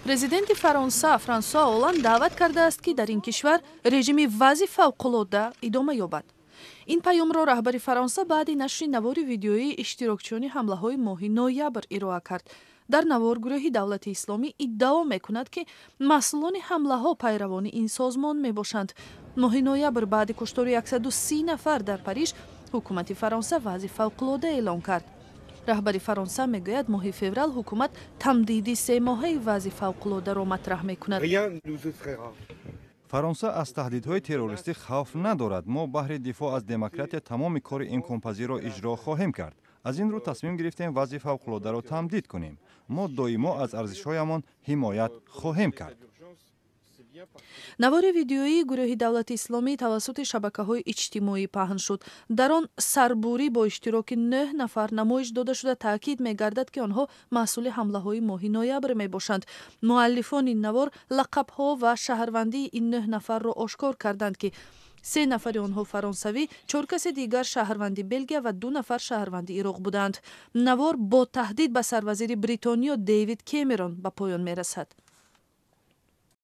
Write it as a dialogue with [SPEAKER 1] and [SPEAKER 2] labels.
[SPEAKER 1] президенти Фаронса Франсуа Оланд даъват кардааст, ки дар ин кишвар режими вазъи фавқулодда идома ёбад. ин паёмро раҳбари Фаронса баъди нашри навори видеоии иштирокчиёни ҳамлаҳои моҳи ноябр ироа кард. дар навор гурӯҳи давлати исломӣ иддао мекунад, ки масъулони ҳамлаҳо пайравони ин созмон мебошанд. моҳи ноябр баъди куштори 130 нафар дар Париж, ҳукумати Фаронса вазъи фавқулодда эълон кард. раҳбари Фаронса мегӯяд моҳи феврал ҳукумат тамдиди 3 моҳаи вазъи фавқулоддаро матраҳ мекунад.
[SPEAKER 2] фаронса аз таҳдидҳои террористӣ хавф надорад. мо баҳри дифоъ аз демократия тамоми кори имконпазирро иҷро хоҳем кард. аз ин рӯ тасмим гирифтем вазъи фавқулоддаро тамдид кунем. мо доимо аз арзишҳоямон ҳимоят хоҳем кард.
[SPEAKER 1] навори видеоии гурӯҳи давлати исломӣ тавассути шабакаҳои иҷтимоӣ паҳн шуд. дар он сарбурӣ бо иштироки 9 нафар намоиш дода шуда таъкид мегардад, ки онҳо масъули ҳамлаҳои моҳи ноябр мебошанд. муаллифони ин навор лақабҳо ва шаҳрвандии ин 9 нафарро ошкор карданд, ки 3 нафари онҳо фаронсавӣ, 4 каси дигар шаҳрванди Белгия ва 2 нафар шаҳрванди Ироқ буданд. навор бо таҳдид ба сарвазири Бритониё Дэвид Кэмерон ба поён мерасад.